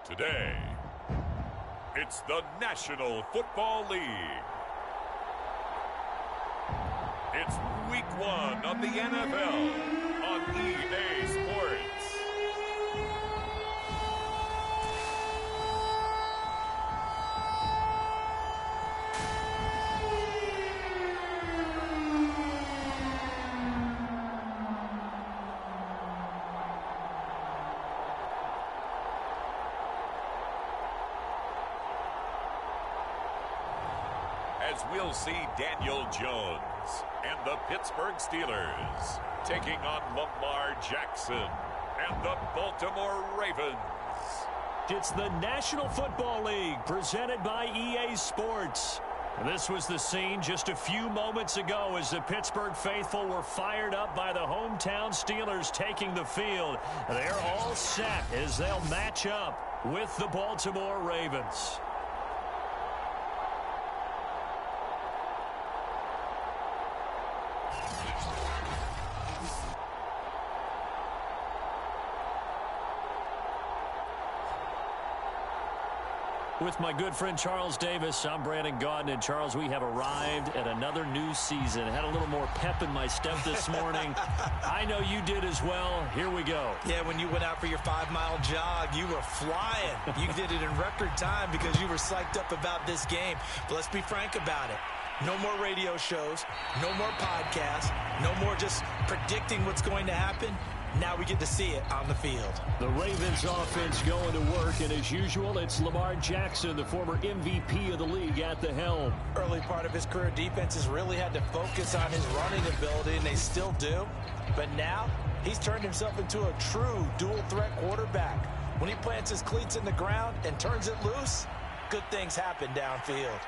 Today, it's the National Football League. It's Week 1 of the NFL on EA Sports. As we'll see Daniel Jones and the Pittsburgh Steelers taking on Lamar Jackson and the Baltimore Ravens. It's the National Football League presented by EA Sports. This was the scene just a few moments ago as the Pittsburgh faithful were fired up by the hometown Steelers taking the field. They're all set as they'll match up with the Baltimore Ravens. With my good friend Charles Davis, I'm Brandon Gaudin. And Charles, we have arrived at another new season. Had a little more pep in my step this morning. I know you did as well. Here we go. Yeah, when you went out for your 5-mile jog, you were flying. You did it in record time because you were psyched up about this game. But let's be frank about it. No more radio shows, no more podcasts, no more just predicting what's going to happen. Now we get to see it on the field. The Ravens offense going to work, and as usual, it's Lamar Jackson, the former MVP of the league, at the helm. Early part of his career, defenses really had to focus on his running ability, and they still do. But now, he's turned himself into a true dual-threat quarterback. When he plants his cleats in the ground and turns it loose, good things happen downfield.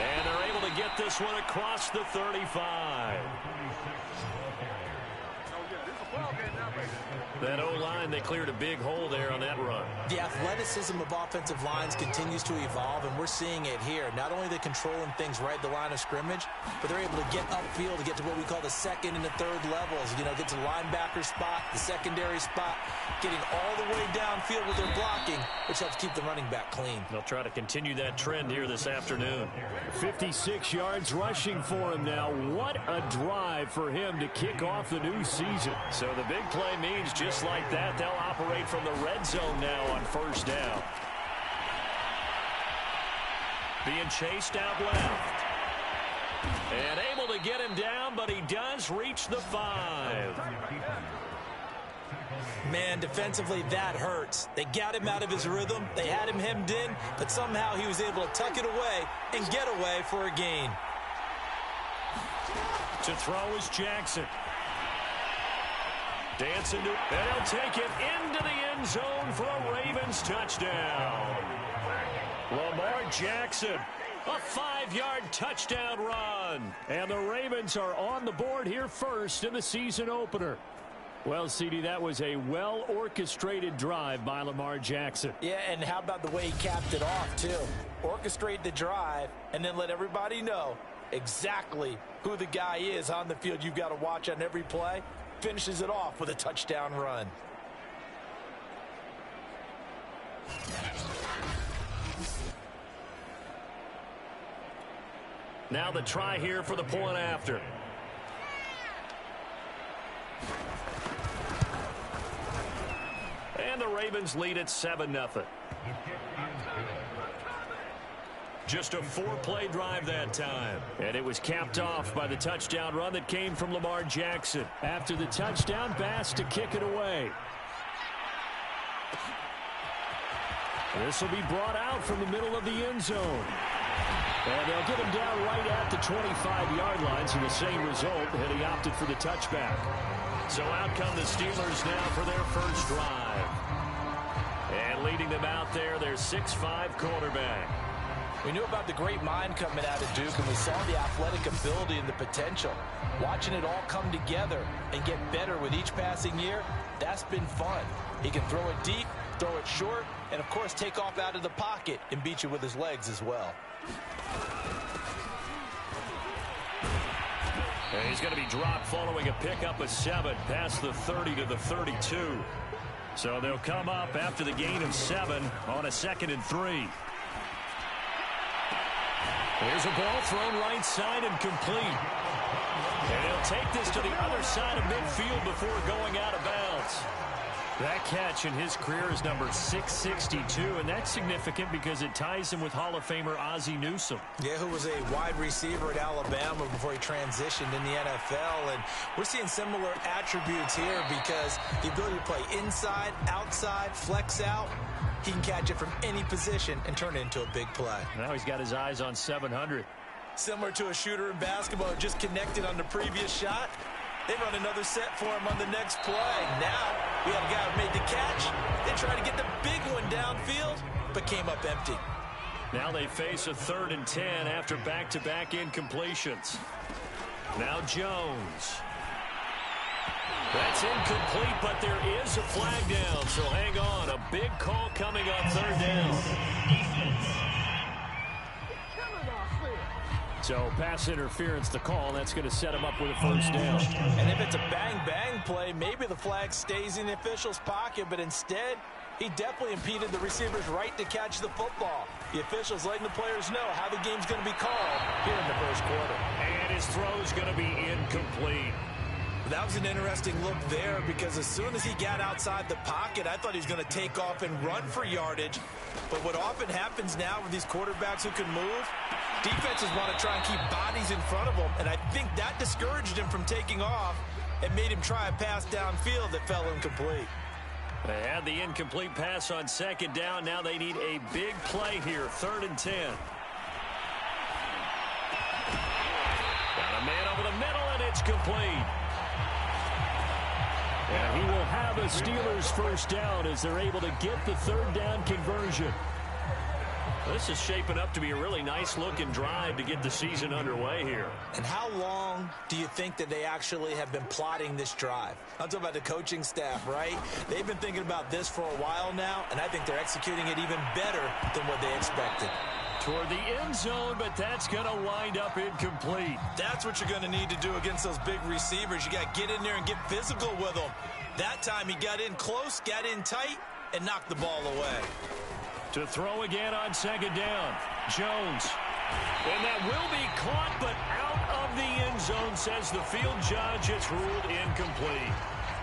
And they're able to get this one across the 35. That O-line, they cleared a big hole there on that run. The athleticism of offensive lines continues to evolve, and we're seeing it here. Not only are they controlling things right at the line of scrimmage, but they're able to get upfield to get to what we call the second and the third levels. You know, get to the linebacker spot, the secondary spot, getting all the way downfield with their blocking, which helps keep the running back clean. They'll try to continue that trend here this afternoon. 56 yards rushing for him now. What a drive for him to kick off the new season. So the big play means just like that, they'll operate from the red zone now on first down. Being chased out left. And able to get him down, but he does reach the 5. Man, defensively, that hurts. They got him out of his rhythm. They had him hemmed in, but somehow he was able to tuck it away and get away for a gain. To throw is Jackson. Dancing to, and he'll take it into the end zone for a Ravens touchdown. Lamar Jackson, a 5-yard touchdown run. And the Ravens are on the board here first in the season opener. Well, CD, that was a well-orchestrated drive by Lamar Jackson. Yeah, and how about the way he capped it off, too? Orchestrate the drive and then let everybody know exactly who the guy is on the field you've got to watch on every play. Finishes it off with a touchdown run. Now the try here for the point after. And the Ravens lead at 7-0. Just a 4-play drive that time. And it was capped off by the touchdown run that came from Lamar Jackson. After the touchdown, Bass to kick it away. This will be brought out from the middle of the end zone. And they'll get him down right at the 25-yard line, so the same result, and he opted for the touchback. So out come the Steelers now for their first drive. And leading them out there, their 6'5" quarterback. We knew about the great mind coming out of Duke, and we saw the athletic ability and the potential. Watching it all come together and get better with each passing year, that's been fun. He can throw it deep, throw it short, and, of course, take off out of the pocket and beat you with his legs as well. And he's going to be dropped following a pickup of 7 past the 30 to the 32. So they'll come up after the gain of 7 on a 2nd and 3. Here's a ball thrown right side and complete. And he'll take this to the other side of midfield before going out of bounds. That catch in his career is number 662, and that's significant because it ties him with Hall of Famer Ozzie Newsome. Yeah, who was a wide receiver at Alabama before he transitioned in the NFL. And we're seeing similar attributes here because the ability to play inside, outside, flex out, he can catch it from any position and turn it into a big play. Now he's got his eyes on 700. Similar to a shooter in basketball, just connected on the previous shot. They run another set for him on the next play. Now, we have a guy who made the catch. They try to get the big one downfield, but came up empty. Now they face a 3rd and 10 after back-to-back incompletions. Now Jones. That's incomplete, but there is a flag down, so hang on. A big call coming on 3rd down. So pass interference, the call. That's going to set him up with a 1st down. And if it's a bang-bang play, maybe the flag stays in the official's pocket, but instead, he definitely impeded the receiver's right to catch the football. The officials letting the players know how the game's going to be called here in the 1st quarter. And his throw's going to be incomplete. That was an interesting look there because as soon as he got outside the pocket, I thought he was going to take off and run for yardage. But what often happens now with these quarterbacks who can move, defenses want to try and keep bodies in front of them, and I think that discouraged him from taking off and made him try a pass downfield that fell incomplete. They had the incomplete pass on 2nd down. Now they need a big play here, 3rd and 10. Got a man over the middle, and it's complete. And he will have a Steelers 1st down as they're able to get the 3rd down conversion. This is shaping up to be a really nice-looking drive to get the season underway here. And how long do you think that they actually have been plotting this drive? I'm talking about the coaching staff, right? They've been thinking about this for a while now, and I think they're executing it even better than what they expected. Toward the end zone, but that's going to wind up incomplete. That's what you're going to need to do against those big receivers. You got to get in there and get physical with them. That time he got in close, got in tight, and knocked the ball away. To throw again on 2nd down, Jones. And that will be caught, but out of the end zone, says the field judge. It's ruled incomplete.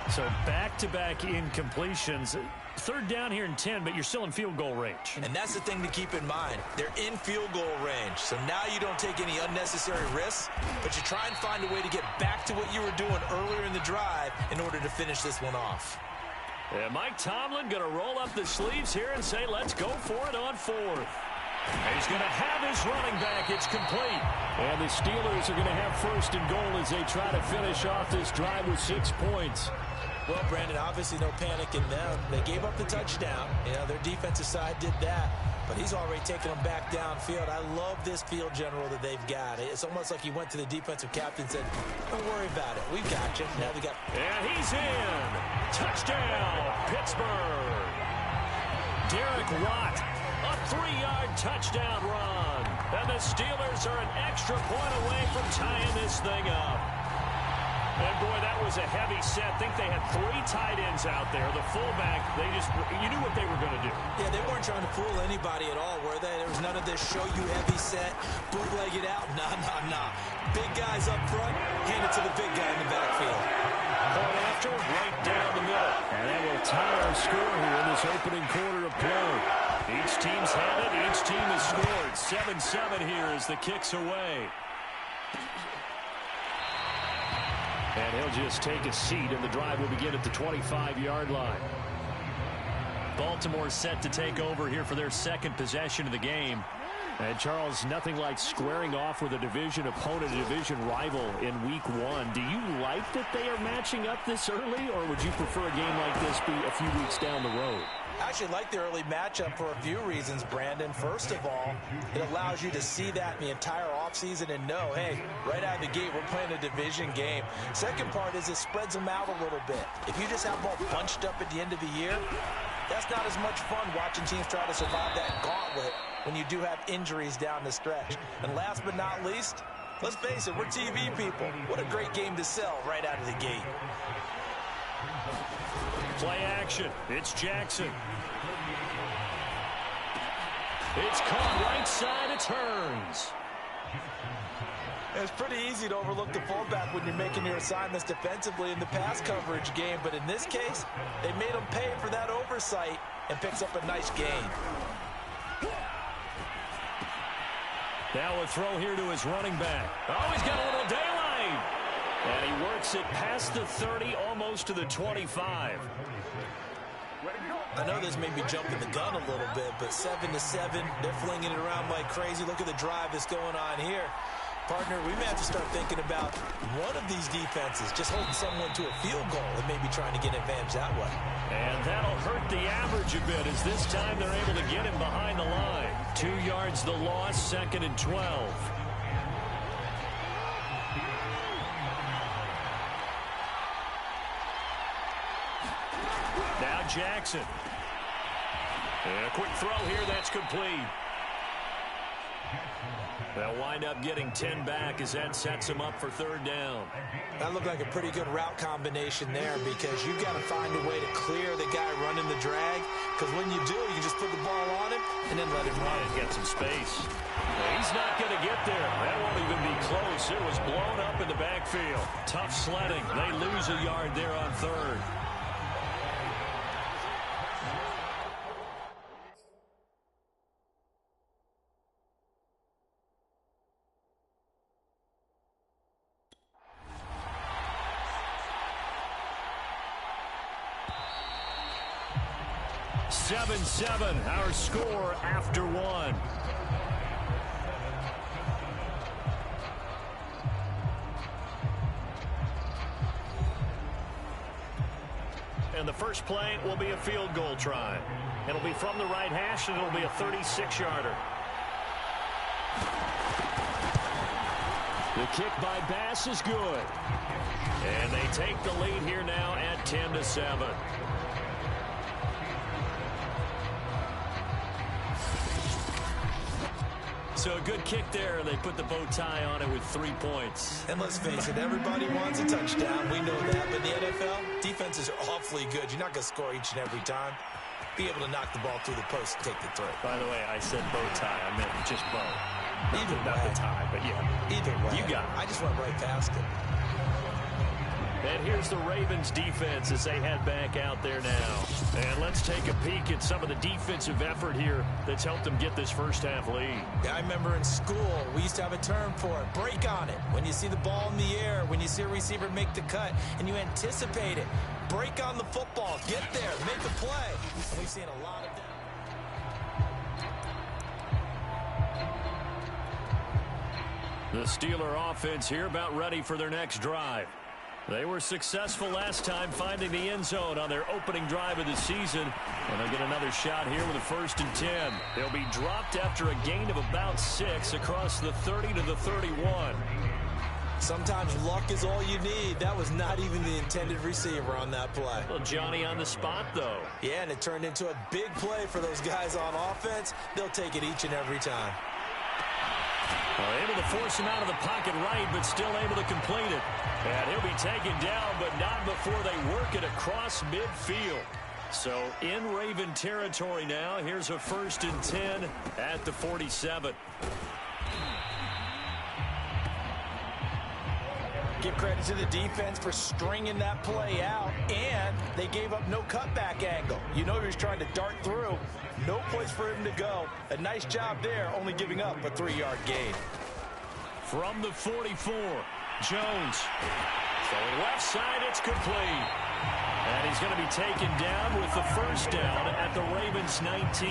So back-to-back incompletions. 3rd down here in 10, but you're still in field goal range. And that's the thing to keep in mind. They're in field goal range. So now you don't take any unnecessary risks, but you try and find a way to get back to what you were doing earlier in the drive in order to finish this one off. And Mike Tomlin going to roll up the sleeves here and say, let's go for it on 4th. He's going to have his running back. It's complete. And the Steelers are going to have 1st and goal as they try to finish off this drive with 6 points. Well, Brandon, obviously no panic in them. They gave up the touchdown. You know, their defensive side did that. But he's already taken them back downfield. I love this field general that they've got. It's almost like he went to the defensive captain and said, don't worry about it. We've got you. Now we got... And he's in. Touchdown, Pittsburgh. Derek Watt, a 3-yard touchdown run. And the Steelers are an extra point away from tying this thing up. And, boy, that was a heavy set. I think they had 3 tight ends out there. The fullback, you knew what they were going to do. Yeah, they weren't trying to fool anybody at all, were they? There was none of this show-you heavy set, bootleg it out. Nah. Big guys up front, hand it to the big guy in the backfield. Point after, right down the middle. And that will tie our score here in this opening quarter of play. Each team's had it. Each team has scored. 7-7 here as the kick's away. And he'll just take a seat, and the drive will begin at the 25-yard line. Baltimore set to take over here for their 2nd possession of the game. And, Charles, nothing like squaring off with a division opponent, a division rival in Week 1. Do you like that they are matching up this early, or would you prefer a game like this be a few weeks down the road? I actually like the early matchup for a few reasons, Brandon. First of all, it allows you to see that in the entire offseason and know, hey, right out of the gate, we're playing a division game. Second part is it spreads them out a little bit. If you just have them all bunched up at the end of the year, that's not as much fun watching teams try to survive that gauntlet when you do have injuries down the stretch. And last but not least, Let's face it, we're TV people. What a great game to sell right out of the gate. Play action. It's Jackson. It's caught right side. It turns. It's pretty easy to overlook the fullback when you're making your assignments defensively in the pass coverage game, but in this case, they made him pay for that oversight and picks up a nice gain. Now a throw here to his running back. Oh, he's got a little daylight. And he works it past the 30, almost to the 25. I know this may be jumping the gun a little bit, but 7-7, they're flinging it around like crazy. Look at the drive that's going on here. Partner, we may have to start thinking about one of these defenses just holding someone to a field goal and maybe trying to get an advantage that way. And that'll hurt the average a bit as this time they're able to get him behind the line. 2 yards the loss, 2nd and 12. Now Jackson. And a quick throw here, that's complete. They'll wind up getting 10 back as that sets him up for 3rd down. That looked like a pretty good route combination there because you've got to find a way to clear the guy running the drag, because when you do, you can just put the ball on him and then let him run. And get some space. He's not going to get there. That won't even be close. It was blown up in the backfield. Tough sledding. They lose a yard there on 3rd. Our score after 1. And the first play will be a field goal try. It'll be from the right hash, and it'll be a 36-yarder. The kick by Bass is good. And they take the lead here now at 10-7. So a good kick there. They put the bow tie on it with 3 points. And let's face it, everybody wants a touchdown. We know that. But in the NFL, defenses are awfully good. You're not going to score each and every time. Be able to knock the ball through the post and take the throw. By the way, I said bow tie. I meant just bow. Either not way. the tie, but yeah. Either way. You got it. I just went right past it. And here's the Ravens defense as they head back out there now. And let's take a peek at some of the defensive effort here that's helped them get this first half lead. Yeah, I remember in school, we used to have a term for it, break on it. When you see the ball in the air, when you see a receiver make the cut, and you anticipate it, break on the football, get there, make a play. And we've seen a lot of that. The Steeler offense here about ready for their next drive. They were successful last time finding the end zone on their opening drive of the season. And they'll get another shot here with a 1st and 10. They'll be dropped after a gain of about 6 across the 30 to the 31. Sometimes luck is all you need. That was not even the intended receiver on that play. Well, Johnny on the spot, though. Yeah, and it turned into a big play for those guys on offense. They'll take it each and every time. Well, able to force him out of the pocket right, but still able to complete it. And he'll be taken down, but not before they work it across midfield. So in Raven territory now. Here's a 1st and 10 at the 47. Give credit to the defense for stringing that play out, and they gave up no cutback angle. You know he was trying to dart through. No place for him to go. A nice job there, only giving up a 3-yard gain. From the 44, Jones. Throwing left side, it's complete. And he's going to be taken down with the 1st down at the Ravens 19.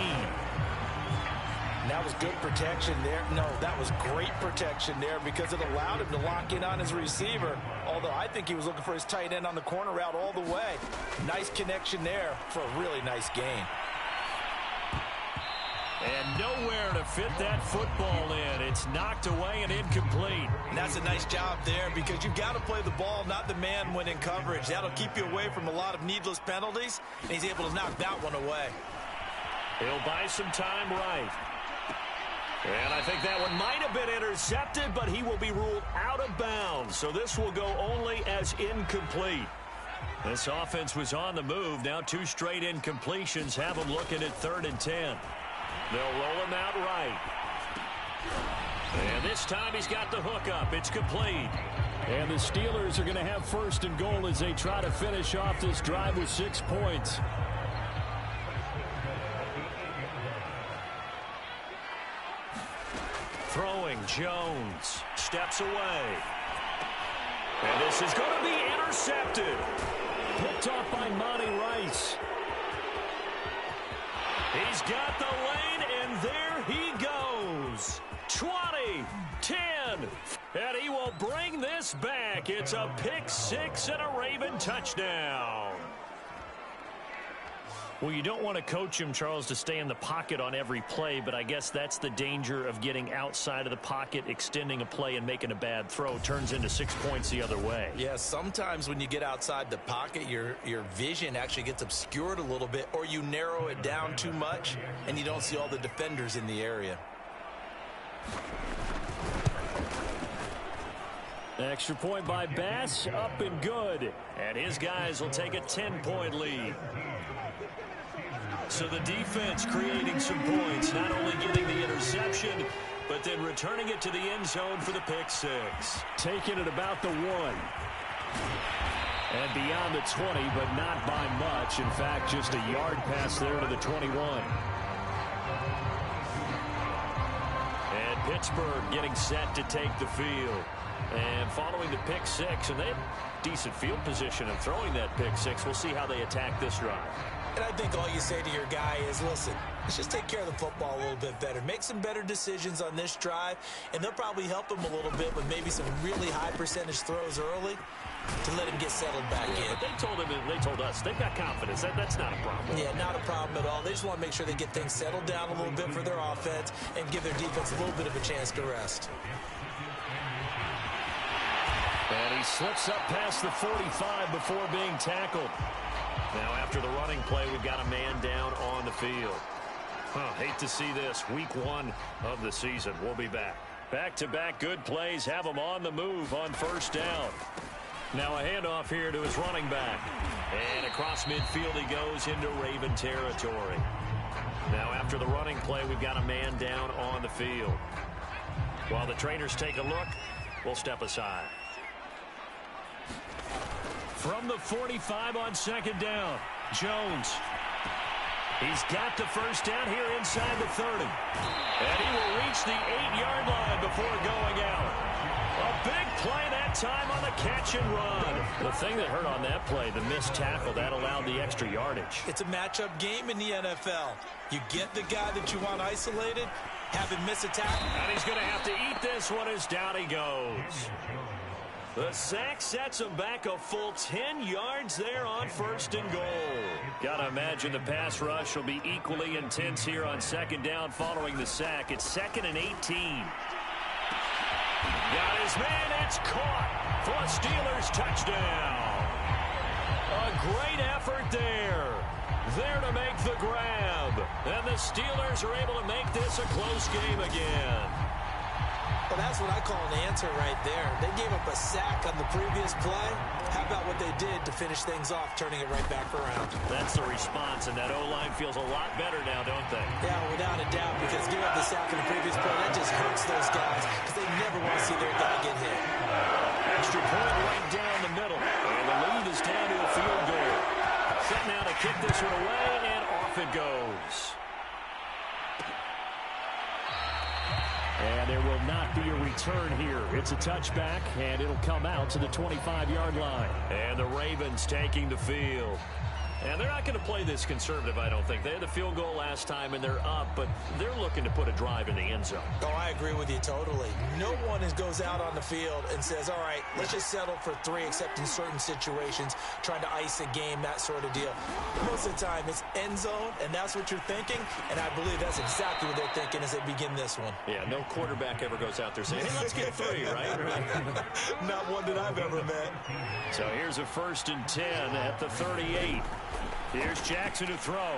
That was good protection there. No, that was great protection there because it allowed him to lock in on his receiver. Although I think he was looking for his tight end on the corner route all the way. Nice connection there for a really nice gain. And nowhere to fit that football in. It's knocked away and incomplete. And that's a nice job there because you've got to play the ball, not the man when in coverage. That'll keep you away from a lot of needless penalties, and he's able to knock that one away. He'll buy some time right. And I think that one might have been intercepted, but he will be ruled out of bounds. So this will go only as incomplete. This offense was on the move. Now 2 straight incompletions have them looking at 3rd and 10. They'll roll him out right. And this time he's got the hook up. It's complete. And the Steelers are going to have 1st and goal as they try to finish off this drive with 6 points. Throwing, Jones steps away. And this is going to be intercepted. Picked off by Monty Rice. He's got the lane, and there he goes. 20, 10, and he will bring this back. It's a pick 6 and a Raven touchdown. Well, you don't want to coach him, Charles, to stay in the pocket on every play, but I guess that's the danger of getting outside of the pocket, extending a play, and making a bad throw. Turns into 6 points the other way. Yeah, sometimes when you get outside the pocket, your vision actually gets obscured a little bit, or you narrow it down too much, and you don't see all the defenders in the area. Extra point by Bass, up and good. And his guys will take a 10-point lead. So the defense creating some points, not only getting the interception, but then returning it to the end zone for the pick 6. Taking it about the 1. And beyond the 20, but not by much. In fact, just a yard pass there to the 21. And Pittsburgh getting set to take the field. And following the pick 6, and they have decent field position and throwing that pick 6. We'll see how they attack this drive. And I think all you say to your guy is, listen, let's just take care of the football a little bit better. Make some better decisions on this drive, and they'll probably help him a little bit with maybe some really high percentage throws early to let him get settled back in. But they told us they've got confidence. That's not a problem. Yeah, not a problem at all. They just want to make sure they get things settled down a little bit for their offense and give their defense a little bit of a chance to rest. And he slips up past the 45 before being tackled. Now after the running play, we've got a man down on the field. Hate to see this. Week 1 of the season. We'll be back. Back-to-back good plays have him on the move on 1st down. Now a handoff here to his running back. And across midfield he goes into Raven territory. Now after the running play, we've got a man down on the field. While the trainers take a look, we'll step aside. From the 45 on 2nd down, Jones. He's got the 1st down here inside the 30. And he will reach the 8-yard line before going out. A big play that time on the catch and run. The thing that hurt on that play, the missed tackle, that allowed the extra yardage. It's a matchup game in the NFL. You get the guy that you want isolated, have him miss a tackle. And he's going to have to eat this one as down he goes. The sack sets him back a full 10 yards there on 1st and goal. Gotta imagine the pass rush will be equally intense here on 2nd down following the sack. It's 2nd and 18. Got his man. It's caught for a Steelers touchdown. A great effort there. There to make the grab. And the Steelers are able to make this a close game again. Well, that's what I call an answer right there. They gave up a sack on the previous play. How about what they did to finish things off, turning it right back around? That's the response, and that O-line feels a lot better now, don't they? Yeah, without a doubt, because giving up the sack on the previous play, that just hurts those guys because they never want to see their guy get hit. Extra point right down the middle. And the lead is down to a field goal. Set now to kick this one away, and off it goes. And there will not be a return here. It's a touchback, and it'll come out to the 25-yard line. And the Ravens taking the field. And they're not going to play this conservative, I don't think. They had the field goal last time, and they're up, but they're looking to put a drive in the end zone. Oh, I agree with you totally. No one goes out on the field and says, all right, let's just settle for 3, except in certain situations, trying to ice a game, that sort of deal. Most of the time, it's end zone, and that's what you're thinking, and I believe that's exactly what they're thinking as they begin this one. Yeah, no quarterback ever goes out there saying, hey, let's get 3, right? Not one that I've ever met. So here's a 1st and 10 at the 38. Here's Jackson to throw.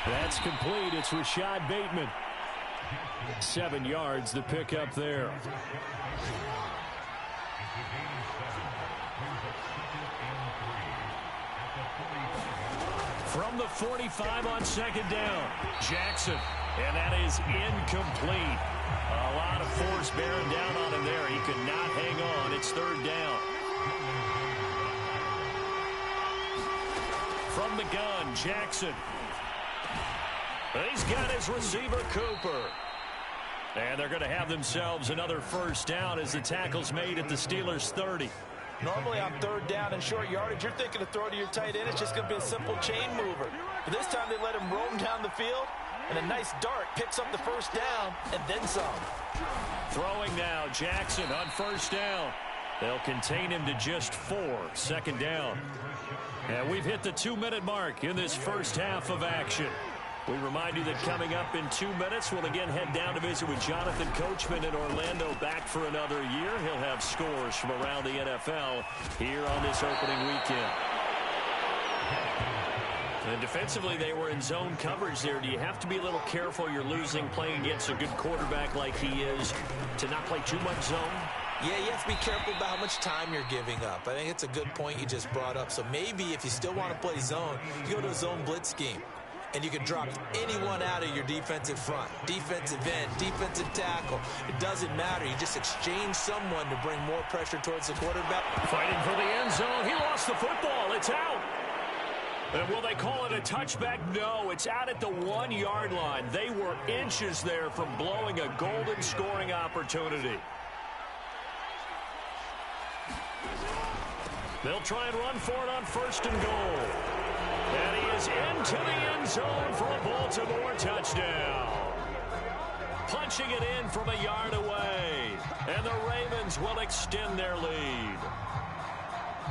That's complete. It's Rashad Bateman. 7 yards the pick up there. From the 45 on second down, Jackson, and that is incomplete. A lot of force bearing down on him there. He could not hang on. It's third down. From the gun, Jackson. He's got his receiver, Cooper. And they're going to have themselves another first down as the tackle's made at the Steelers' 30. Normally on third down and short yardage, you're thinking to throw to your tight end. It's just going to be a simple chain mover. But this time they let him roam down the field, and a nice dart picks up the first down and then some. Throwing now, Jackson on first down. They'll contain him to just 4. Second down. And we've hit the 2-minute mark in this first half of action. We remind you that coming up in 2 minutes, we'll again head down to visit with Jonathan Coachman in Orlando, back for another year. He'll have scores from around the NFL here on this opening weekend. And defensively, they were in zone coverage there. Do you have to be a little careful? You're losing playing against a good quarterback like he is to not play too much zone? Yeah, you have to be careful about how much time you're giving up. I think it's a good point you just brought up. So maybe if you still want to play zone, you go to a zone blitz scheme. And you can drop anyone out of your defensive front, defensive end, defensive tackle. It doesn't matter. You just exchange someone to bring more pressure towards the quarterback. Fighting for the end zone. He lost the football. It's out. And will they call it a touchback? No, it's out at the 1-yard line. They were inches there from blowing a golden scoring opportunity. They'll try and run for it on first and goal. And he is into the end zone for a Baltimore touchdown. Punching it in from a yard away. And the Ravens will extend their lead.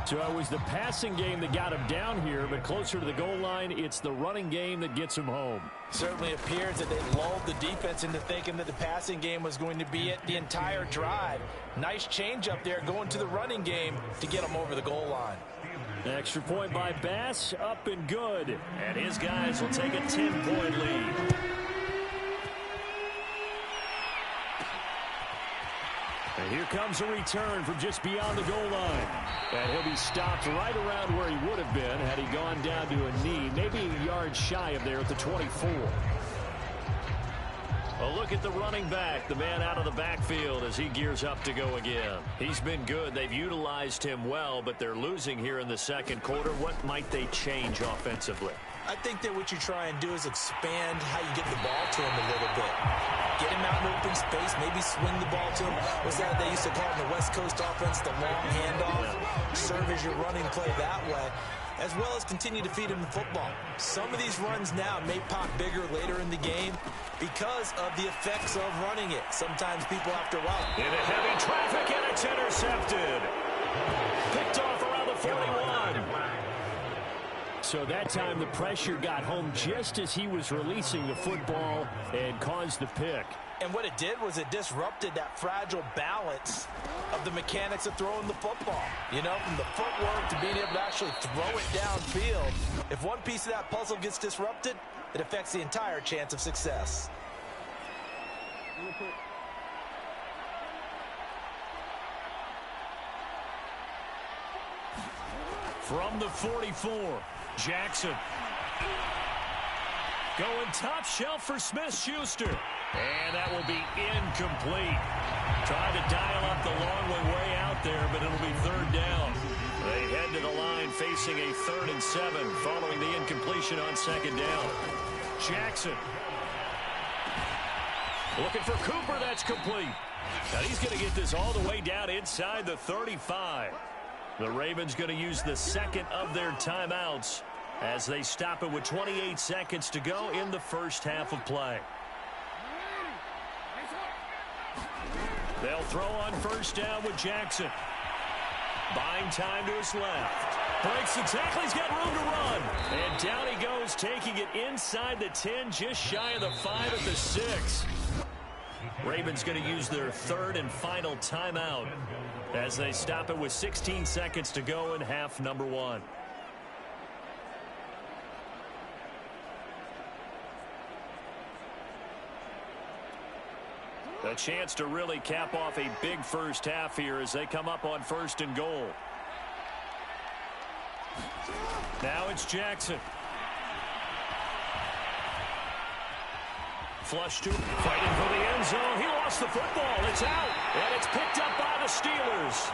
So it was the passing game that got him down here, but closer to the goal line, it's the running game that gets him home. Certainly appears that they lulled the defense into thinking that the passing game was going to be it the entire drive. Nice change up there going to the running game to get him over the goal line. Extra point by Bass, up and good. And his guys will take a 10-point lead. And here comes a return from just beyond the goal line. And he'll be stopped right around where he would have been had he gone down to a knee, maybe a yard shy of there at the 24. A look at the running back, the man out of the backfield as he gears up to go again. He's been good. They've utilized him well, but they're losing here in the second quarter. What might they change offensively? I think that what you try and do is expand how you get the ball to him a little bit. Get him out in open space, maybe swing the ball to him. What's that they used to call in the West Coast offense, the long handoff? Serve as your running play that way, as well as continue to feed him the football. Some of these runs now may pop bigger later in the game because of the effects of running it. Sometimes people after a while. Into heavy traffic, and it's intercepted. Picked off around the 41. So that time the pressure got home just as he was releasing the football and caused the pick. And what it did was it disrupted that fragile balance of the mechanics of throwing the football. You know, from the footwork to being able to actually throw it downfield. If one piece of that puzzle gets disrupted, it affects the entire chance of success. From the 44, Jackson. Going top shelf for Smith-Schuster. And that will be incomplete. Trying to dial up the long way out there, but it'll be third down. They head to the line facing a 3rd and 7 following the incompletion on second down. Jackson. Looking for Cooper, that's complete. Now he's going to get this all the way down inside the 35. The Ravens going to use the second of their timeouts as they stop it with 28 seconds to go in the first half of play. They'll throw on first down with Jackson. Buying time to his left. Breaks the tackle. He's got room to run. And down he goes, taking it inside the 10, just shy of the 5 at the 6. Ravens going to use their 3rd and final timeout as they stop it with 16 seconds to go in half number 1. A chance to really cap off a big first half here as they come up on 1st and goal. Now it's Jackson. Flush to fighting for the end zone. He lost the football. It's out. And it's picked up by the Steelers.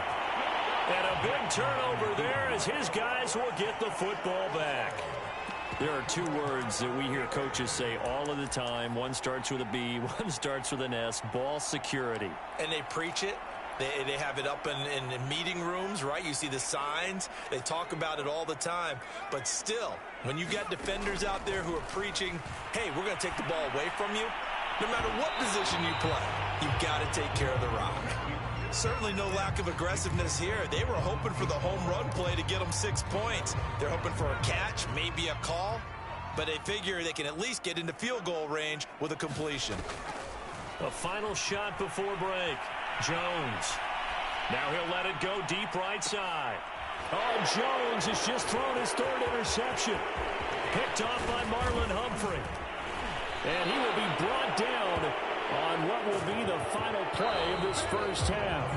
And a big turnover there as his guys will get the football back. There are 2 words that we hear coaches say all of the time. One starts with a B, one starts with an S. Ball security. And they preach it. They have it up in meeting rooms, right? You see the signs. They talk about it all the time. But still, when you've got defenders out there who are preaching, hey, we're going to take the ball away from you, no matter what position you play, you've got to take care of the rock. Certainly no lack of aggressiveness here. They were hoping for the home run play to get them 6 points. They're hoping for a catch, maybe a call, but they figure they can at least get into field goal range with a completion. A final shot before break. Jones. Now he'll let it go deep right side. Oh, Jones has just thrown his 3rd interception. Picked off by Marlon Humphrey. And he will be brought down on what will be the final play of this first half.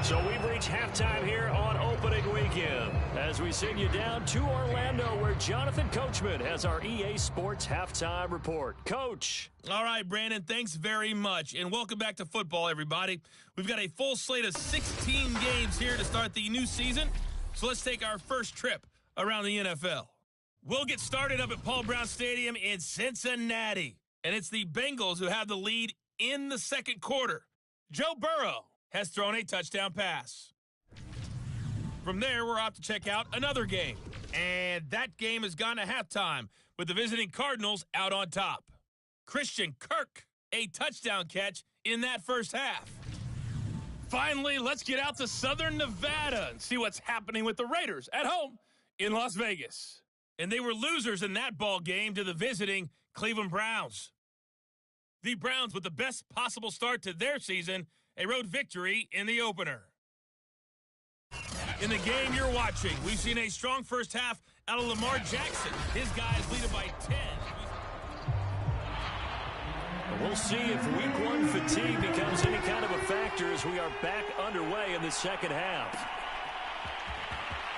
So we've reached halftime here on opening weekend as we send you down to Orlando where Jonathan Coachman has our EA Sports halftime report. Coach. All right, Brandon, thanks very much. And welcome back to football, everybody. We've got a full slate of 16 games here to start the new season. So let's take our first trip around the NFL. We'll get started up at Paul Brown Stadium in Cincinnati. And it's the Bengals who have the lead in the second quarter. Joe Burrow has thrown a touchdown pass. From there, we're off to check out another game. And that game has gone to halftime with the visiting Cardinals out on top. Christian Kirk, a touchdown catch in that first half. Finally, let's get out to Southern Nevada and see what's happening with the Raiders at home in Las Vegas. And they were losers in that ball game to the visiting Cleveland Browns. The Browns with the best possible start to their season, a road victory in the opener. In the game you're watching, we've seen a strong first half out of Lamar Jackson. His guys lead it by 10. We'll see if week 1 fatigue becomes any kind of a factor as we are back underway in the second half.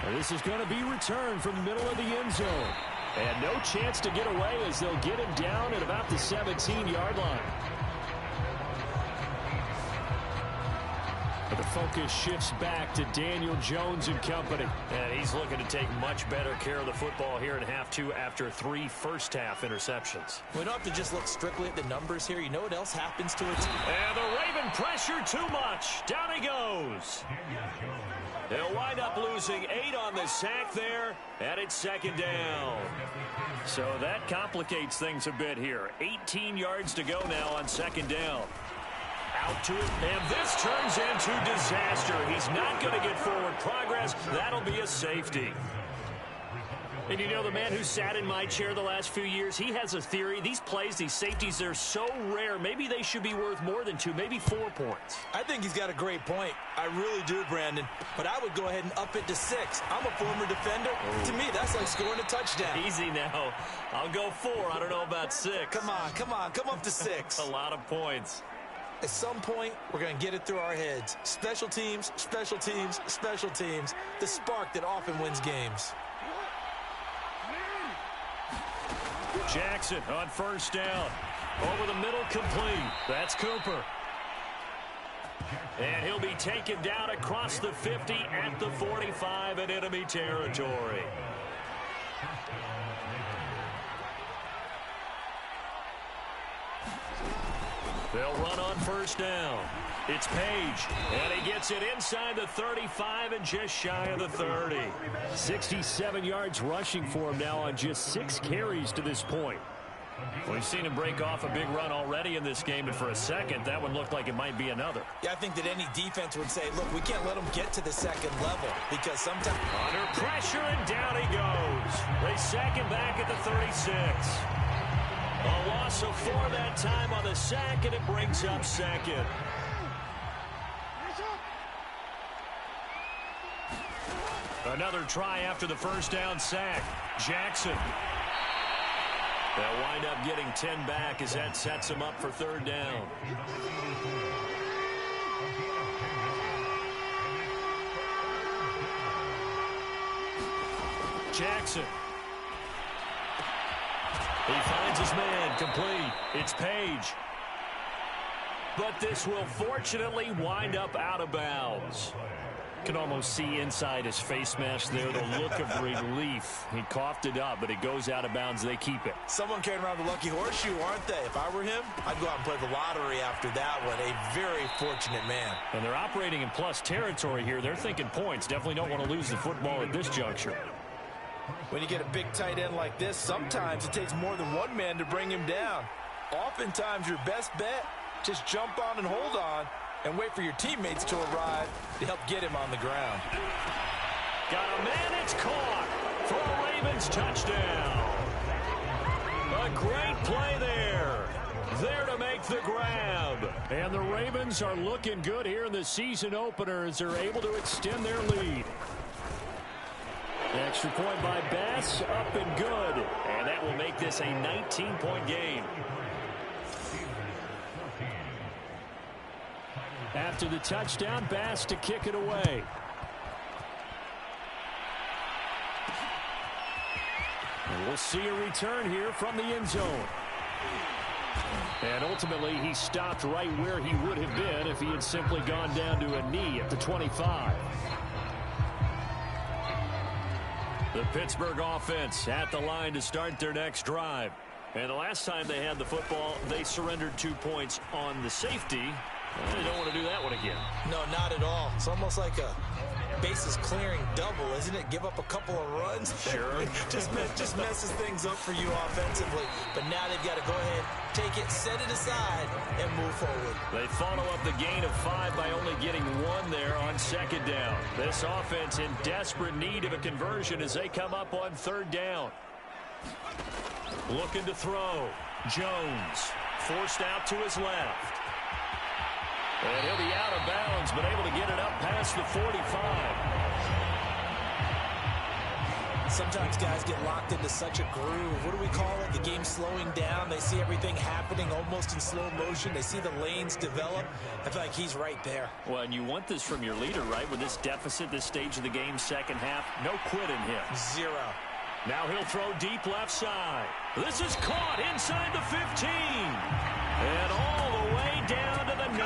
And this is going to be returned from the middle of the end zone. And no chance to get away as they'll get him down at about the 17-yard line. But the focus shifts back to Daniel Jones and company. And he's looking to take much better care of the football here in half 2 after 3 first-half interceptions. We don't have to just look strictly at the numbers here. You know what else happens to a team? And the Raven pressure too much. Down he goes. They'll wind up losing 8 on the sack there, and it's second down. So that complicates things a bit here. 18 yards to go now on second down. Out to it, and this turns into disaster. He's not going to get forward progress. That'll be a safety. And you know, the man who sat in my chair the last few years, he has a theory. These plays, these safeties, they're so rare. Maybe they should be worth more than 2, maybe 4 points. I think he's got a great point. I really do, Brandon. But I would go ahead and up it to 6. I'm a former defender. Oh. To me, that's like scoring a touchdown. Easy now. I'll go 4. I don't know about 6. Come on. Come up to 6. A lot of points. At some point, we're going to get it through our heads. Special teams, special teams, special teams. The spark that often wins games. Jackson on first down. Over the middle, complete. That's Cooper. And he'll be taken down across the 50 at the 45 in enemy territory. They'll run on first down. It's Page, and he gets it inside the 35 and just shy of the 30. 67 yards rushing for him now on just 6 carries to this point. We've seen him break off a big run already in this game, and for a second, that one looked like it might be another. Yeah, I think that any defense would say, look, we can't let them get to the second level because sometimes... Under pressure, and down he goes. They sack him back at the 36. A loss of 4 that time on the sack, and it brings up second. Another try after the first down sack. Jackson. They'll wind up getting 10 back as that sets them up for third down. Jackson. He finds his man, complete. It's Page. But this will fortunately wind up out of bounds. Can almost see inside his face mask there the look of relief. He coughed it up, but it goes out of bounds. They keep it. Someone carrying around the lucky horseshoe, aren't they? If I were him, I'd go out and play the lottery after that one. A very fortunate man. And they're operating in plus territory here. They're thinking points. Definitely don't want to lose the football at this juncture. When you get a big tight end like this, sometimes it takes more than one man to bring him down. Oftentimes, your best bet, just jump on and hold on and wait for your teammates to arrive to help get him on the ground. Got a man, it's caught for a Ravens touchdown. A great play there. There to make the grab. And the Ravens are looking good here in the season opener as they're able to extend their lead. Extra point by Bass, up and good. And that will make this a 19-point game. After the touchdown, Bass to kick it away. And we'll see a return here from the end zone. And ultimately, he stopped right where he would have been if he had simply gone down to a knee at the 25. The Pittsburgh offense at the line to start their next drive. And the last time they had the football, they surrendered 2 points on the safety. They don't want to do that one again. No, not at all. It's almost like a bases clearing double, isn't it? Give up a couple of runs. Sure. just messes things up for you offensively. But now they've got to go ahead, take it, set it aside, and move forward. They follow up the gain of 5 by only getting 1 there on second down. This offense in desperate need of a conversion as they come up on third down. Looking to throw. Jones forced out to his left. And he'll be out of bounds, but able to get it up past the 45. Sometimes guys get locked into such a groove. What do we call it? The game slowing down. They see everything happening almost in slow motion. They see the lanes develop. I feel like he's right there. Well, and you want this from your leader, right? With this deficit, this stage of the game, second half, no quit in him. 0. Now he'll throw deep left side. This is caught inside the 15. And all the way down to the 9.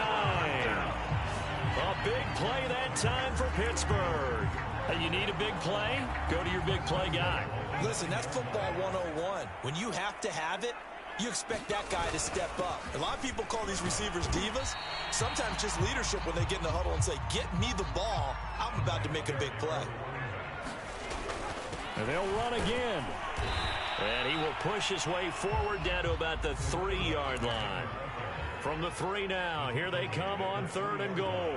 A big play that time for Pittsburgh. Hey, you need a big play? Go to your big play guy. Listen, that's football 101. When you have to have it, you expect that guy to step up. A lot of people call these receivers divas. Sometimes just leadership when they get in the huddle and say, get me the ball. I'm about to make a big play. And they'll run again. And he will push his way forward down to about the 3-yard line. From the 3 now, here they come on third and goal.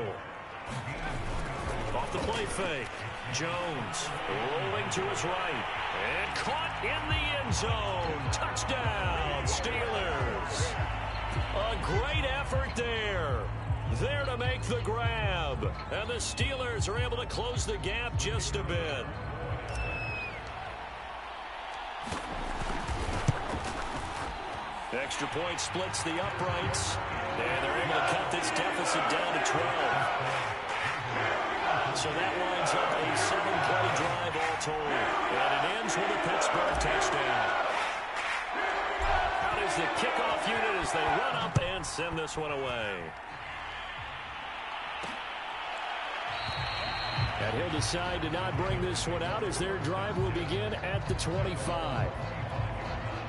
Off the play fake. Jones rolling to his right. And caught in the end zone. Touchdown, Steelers. A great effort there. There to make the grab. And the Steelers are able to close the gap just a bit. Extra point splits the uprights. And they're able to cut this deficit down to 12. So that winds up a 7-play drive all told. And it ends with a Pittsburgh touchdown. Out is the kickoff unit as they run up and send this one away. And he'll decide to not bring this one out as their drive will begin at the 25.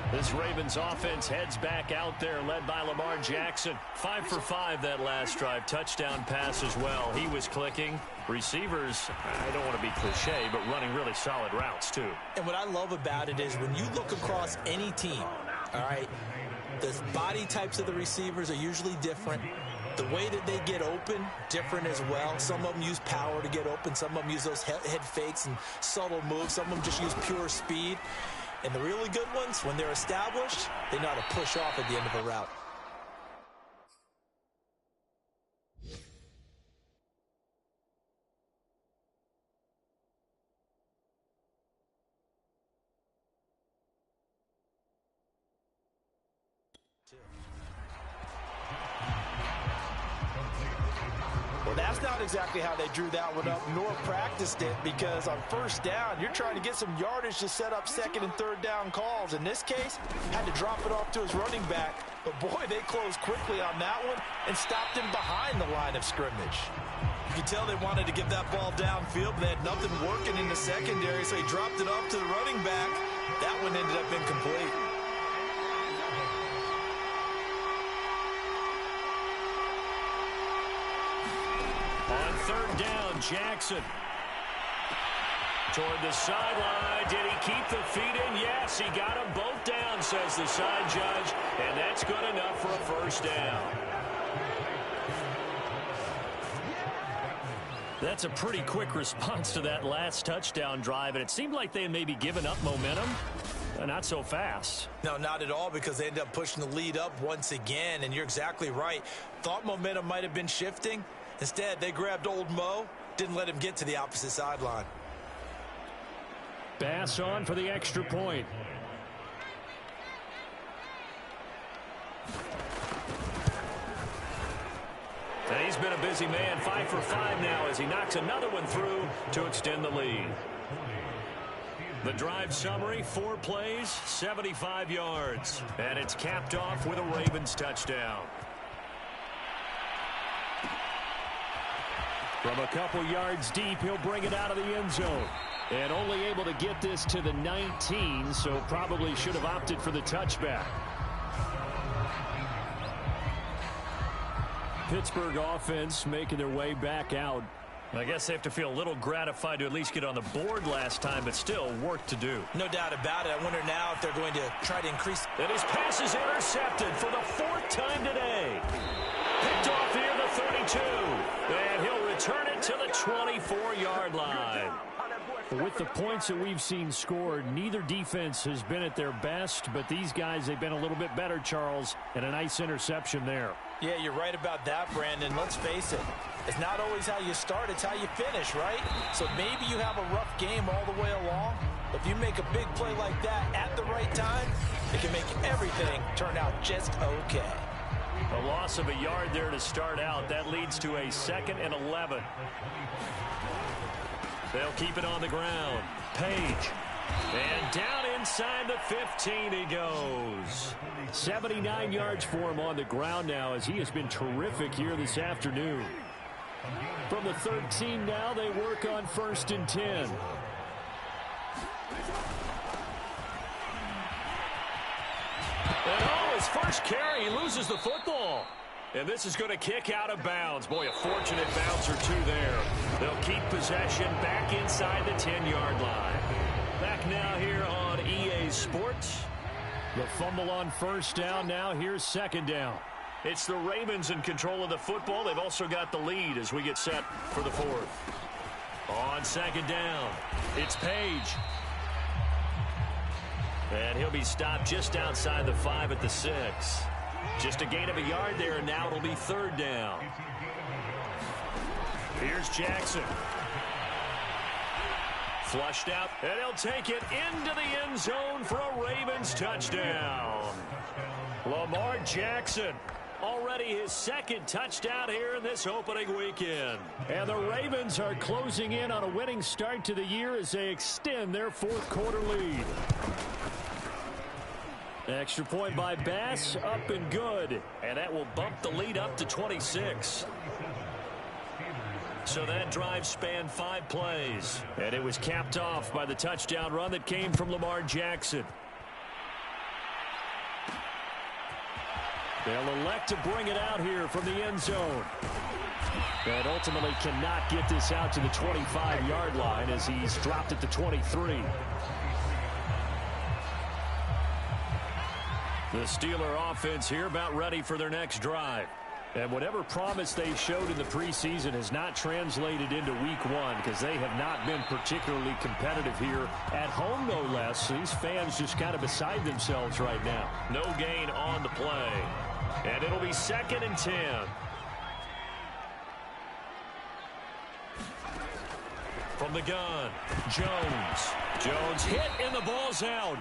This Ravens offense heads back out there, led by Lamar Jackson. 5 for 5 that last drive. Touchdown pass as well. He was clicking. Receivers, I don't want to be cliche, but running really solid routes, too. And what I love about it is when you look across any team, all right, the body types of the receivers are usually different. The way that they get open, different as well. Some of them use power to get open. Some of them use those head fakes and subtle moves. Some of them just use pure speed. And the really good ones, when they're established, they know how to push off at the end of a route. not exactly how they drew that one up, nor practiced it, because on first down, you're trying to get some yardage to set up second and third down calls. In this case, had to drop it off to his running back. But, boy, they closed quickly on that one and stopped him behind the line of scrimmage. You could tell they wanted to get that ball downfield, but they had nothing working in the secondary, so he dropped it off to the running back. That one ended up incomplete. On third down, Jackson. Toward the sideline. Did he keep the feet in? Yes, he got them both down, says the side judge. And that's good enough for a first down. That's a pretty quick response to that last touchdown drive. And it seemed like they had maybe given up momentum. Not so fast. No, not at all, because they ended up pushing the lead up once again. And you're exactly right. Thought momentum might have been shifting. Instead, they grabbed old Mo, didn't let him get to the opposite sideline. Bass on for the extra point. And he's been a busy man, 5 for 5 now as he knocks another one through to extend the lead. The drive summary, 4 plays, 75 yards. And it's capped off with a Ravens touchdown. From a couple yards deep, he'll bring it out of the end zone. And only able to get this to the 19, so probably should have opted for the touchback. Pittsburgh offense making their way back out. I guess they have to feel a little gratified to at least get on the board last time, but still work to do. No doubt about it. I wonder now if they're going to try to increase. And his pass is intercepted for the 4th time today. Picked off here the 32. And he'll return it to the 24-yard line. With the points that we've seen scored, neither defense has been at their best, but these guys, they've been a little bit better, Charles, and a nice interception there. Yeah, you're right about that, Brandon. Let's face it. It's not always how you start, it's how you finish, right? So maybe you have a rough game all the way along. If you make a big play like that at the right time, it can make everything turn out just okay. A loss of a yard there to start out. That leads to a 2nd and 11. They'll keep it on the ground. Page. And down inside the 15 he goes. 79 yards for him on the ground now as he has been terrific here this afternoon. From the 13 now, they work on 1st and 10. And his first carry, he loses the football. And this is going to kick out of bounds. Boy, a fortunate bounce or two there. They'll keep possession back inside the 10-yard line. Back now here on EA Sports. The fumble on 1st down. Now here's 2nd down. It's the Ravens in control of the football. They've also got the lead as we get set for the 4th. On 2nd down, it's Page. And he'll be stopped just outside the 5 at the 6. Just a gain of a yard there, and now it'll be 3rd down. Here's Jackson. Flushed out, and he'll take it into the end zone for a Ravens touchdown. Lamar Jackson, already his 2nd touchdown here in this opening weekend. And the Ravens are closing in on a winning start to the year as they extend their 4th quarter lead. Extra point by Bass, up and good. And that will bump the lead up to 26. So that drive spanned 5 plays. And it was capped off by the touchdown run that came from Lamar Jackson. They'll elect to bring it out here from the end zone. And ultimately cannot get this out to the 25-yard line as he's dropped at the 23. The Steeler offense here about ready for their next drive. And whatever promise they showed in the preseason has not translated into week 1 because they have not been particularly competitive here at home, no less. These fans just kind of beside themselves right now. No gain on the play. And it'll be 2nd and 10. From the gun, Jones. Jones hit and the ball's out.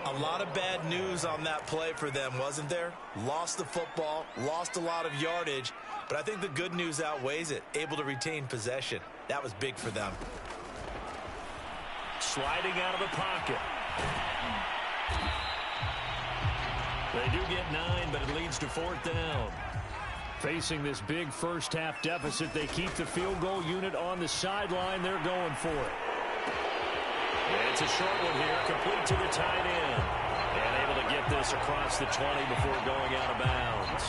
A lot of bad news on that play for them, wasn't there? Lost the football, lost a lot of yardage, but I think the good news outweighs it. Able to retain possession. That was big for them. Sliding out of the pocket. They do get 9, but it leads to 4th down. Facing this big first-half deficit, they keep the field goal unit on the sideline. They're going for it. And it's a short one here, complete to the tight end. And able to get this across the 20 before going out of bounds.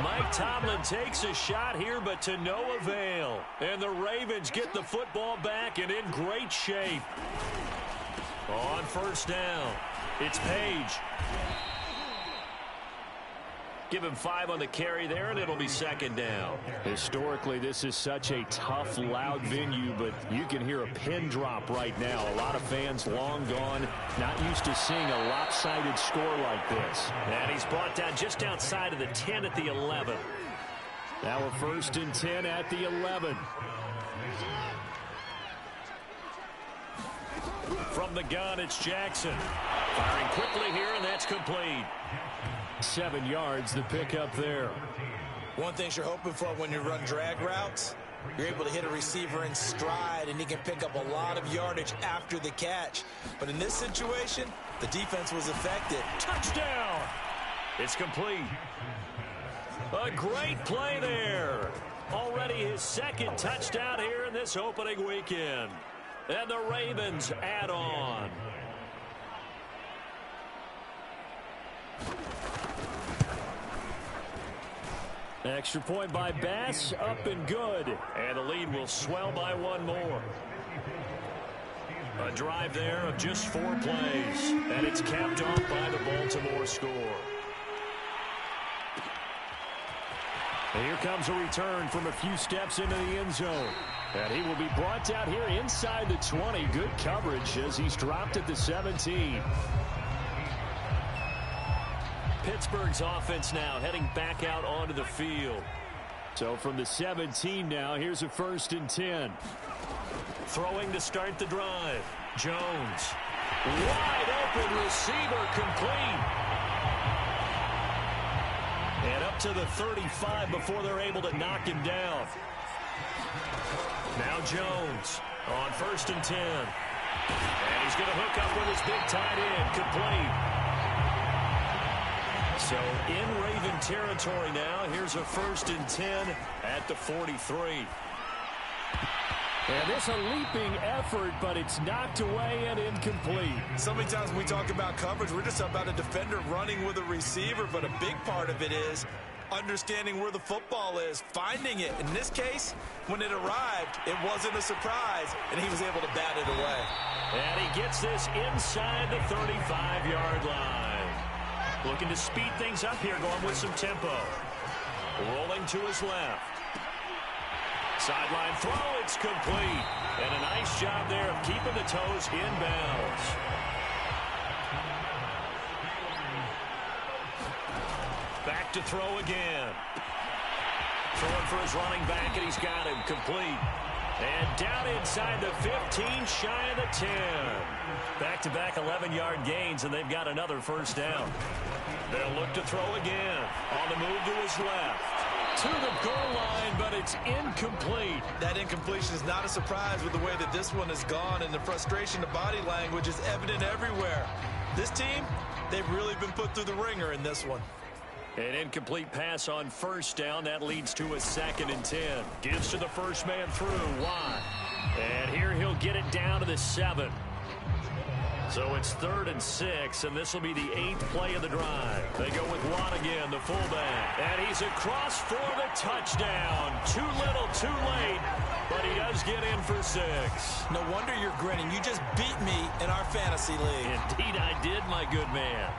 Mike Tomlin takes a shot here, but to no avail. And the Ravens get the football back and in great shape. On 1st down, it's Page. Give him 5 on the carry there, and it'll be 2nd down. Historically, this is such a tough, loud venue, but you can hear a pin drop right now. A lot of fans long gone, not used to seeing a lopsided score like this. And he's brought down just outside of the 10 at the 11. Now a 1st and 10 at the 11. From the gun, it's Jackson. Firing quickly here, and that's complete. 7 yards, the pickup there. One thing you're hoping for when you run drag routes, you're able to hit a receiver in stride, and he can pick up a lot of yardage after the catch. But in this situation, the defense was effective. Touchdown! It's complete. A great play there. Already his 2nd touchdown here in this opening weekend. And the Ravens add on. Extra point by Bass, up and good. And the lead will swell by 1 more. A drive there of just 4 plays. And it's capped off by the Baltimore score. And here comes a return from a few steps into the end zone. And he will be brought down here inside the 20. Good coverage as he's dropped at the 17. Pittsburgh's offense now heading back out onto the field. So from the 17 now, here's a 1st and 10. Throwing to start the drive. Jones. Wide open receiver complete. And up to the 35 before they're able to knock him down. Now Jones on 1st and 10. And he's going to hook up with his big tight end. Complete. So in Raven territory now, here's a 1st and 10 at the 43. And this a leaping effort, but it's knocked away and incomplete. So many times when we talk about coverage, we're just about a defender running with a receiver, but a big part of it is understanding where the football is, finding it. In this case, when it arrived, it wasn't a surprise, and he was able to bat it away. And he gets this inside the 35-yard line. Looking to speed things up here, going with some tempo. Rolling to his left. Sideline throw, it's complete. And a nice job there of keeping the toes inbounds. Back to throw again. Throwing for his running back, and he's got him complete. And down inside the 15, shy of the 10. Back-to-back 11-yard gains, and they've got another 1st down. They'll look to throw again. On the move to his left. To the goal line, but it's incomplete. That incompletion is not a surprise with the way that this one has gone, and the frustration, the body language is evident everywhere. This team, they've really been put through the ringer in this one. An incomplete pass on 1st down. That leads to a 2nd and 10. Gives to the first man through. Watt. And here he'll get it down to the 7. So it's 3rd and 6, and this will be the 8th play of the drive. They go with Watt again, the fullback. And he's across for the touchdown. Too little, too late, but he does get in for 6. No wonder you're grinning. You just beat me in our fantasy league. Indeed I did, my good man.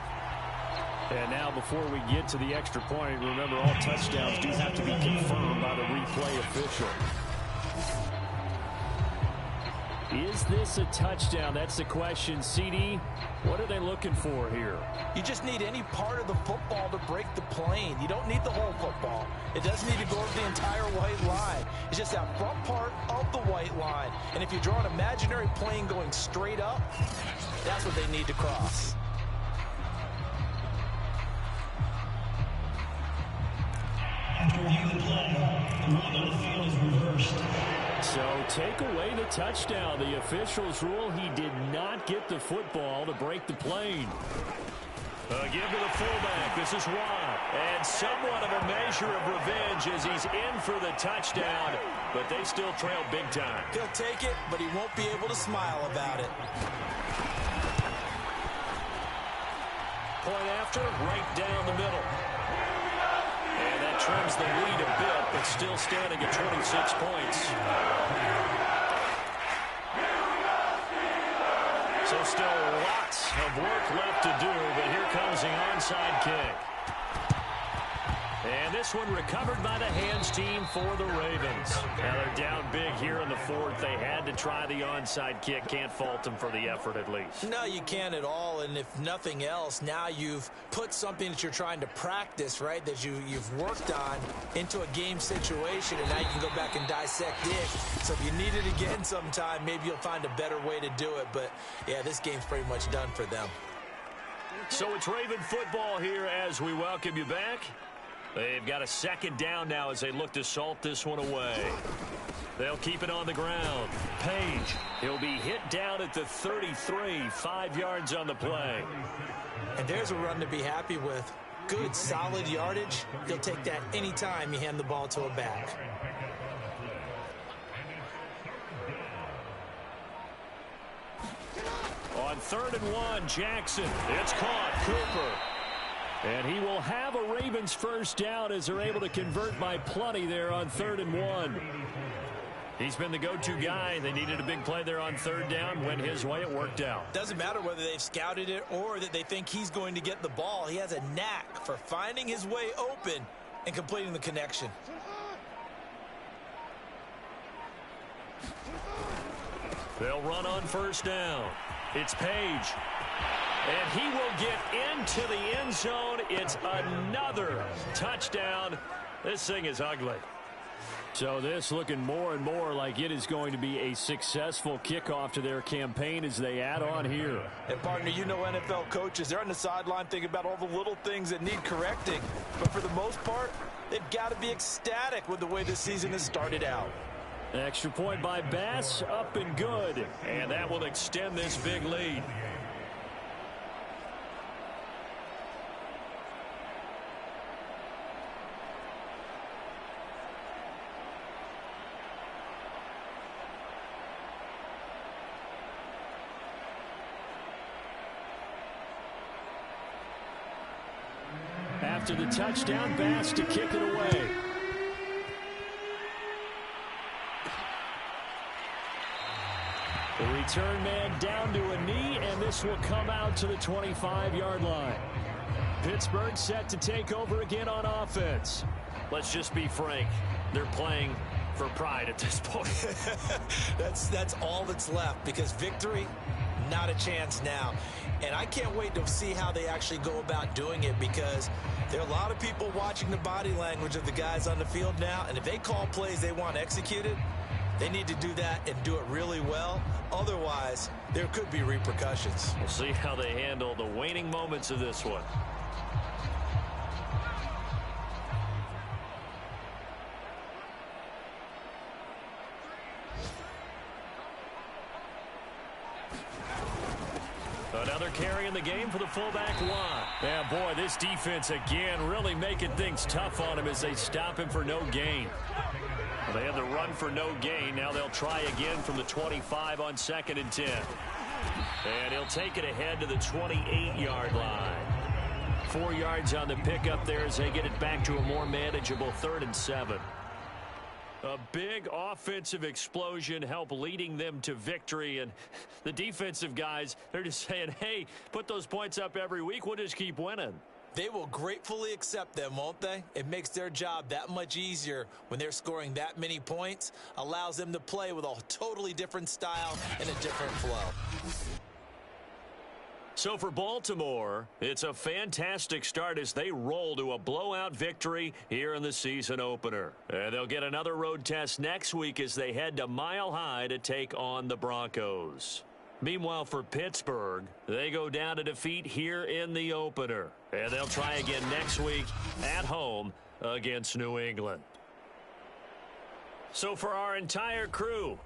And now before we get to the extra point, remember all touchdowns do have to be confirmed by the replay official. Is this a touchdown? That's the question. CD, what are they looking for here? You just need any part of the football to break the plane. You don't need the whole football. It doesn't need to go over the entire white line. It's just that front part of the white line. And if you draw an imaginary plane going straight up, that's what they need to cross. After review the play, the rule on the field is reversed. So take away the touchdown. The officials rule he did not get the football to break the plane. Give to the fullback. This is Watt. And somewhat of a measure of revenge as he's in for the touchdown, but they still trail big time. He'll take it, but he won't be able to smile about it. Point after, right down the middle. And that trims the lead a bit, but still standing at 26 points. So still lots of work left to do, but here comes the onside kick. And this one recovered by the hands team for the Ravens. Now they're down big here in the fourth. They had to try the onside kick. Can't fault them for the effort at least. No, you can't at all. And if nothing else, now you've put something that you're trying to practice, right, that you've worked on into a game situation, and now you can go back and dissect it. So if you need it again sometime, maybe you'll find a better way to do it. But, yeah, this game's pretty much done for them. So it's Raven football here as we welcome you back. They've got a second down now as they look to salt this one away. They'll keep it on the ground. Page, he'll be hit down at the 33, 5 yards on the play. And there's a run to be happy with. Good, solid yardage. He'll take that anytime you hand the ball to a back. On 3rd and 1, Jackson. It's caught. Cooper. And he will have a Ravens first down as they're able to convert by plenty there on 3rd and 1. He's been the go-to guy. They needed a big play there on 3rd down. Went his way. It worked out. Doesn't matter whether they've scouted it or that they think he's going to get the ball. He has a knack for finding his way open and completing the connection. They'll run on first down. It's Page. And he will get into the end zone. It's another touchdown. This thing is ugly. So this looking more and more like it is going to be a successful kickoff to their campaign as they add on here. And partner, you know NFL coaches, they're on the sideline thinking about all the little things that need correcting. But for the most part, they've got to be ecstatic with the way this season has started out. Extra point by Bass, up and good. And that will extend this big lead. After the touchdown, Bass to kick it away. The return man down to a knee, and this will come out to the 25-yard line. Pittsburgh set to take over again on offense. Let's just be frank. They're playing for pride at this point. That's all that's left, because victory, not a chance now. And I can't wait to see how they actually go about doing it, because there are a lot of people watching the body language of the guys on the field now, and if they call plays they want executed, they need to do that and do it really well. Otherwise, there could be repercussions. We'll see how they handle the waning moments of this one. Another carry in the game for the fullback Watt. Yeah, boy, this defense again really making things tough on him as they stop him for no gain. Well, they had the run for no gain. Now they'll try again from the 25 on 2nd and 10. And he'll take it ahead to the 28-yard line. 4 yards on the pickup there as they get it back to a more manageable 3rd and 7. A big offensive explosion help leading them to victory. And the defensive guys, they're just saying, hey, put those points up every week. We'll just keep winning. They will gratefully accept them, won't they? It makes their job that much easier when they're scoring that many points. Allows them to play with a totally different style and a different flow. So for Baltimore, it's a fantastic start as they roll to a blowout victory here in the season opener. And they'll get another road test next week as they head to Mile High to take on the Broncos. Meanwhile, for Pittsburgh, they go down to defeat here in the opener. And they'll try again next week at home against New England. So for our entire crew,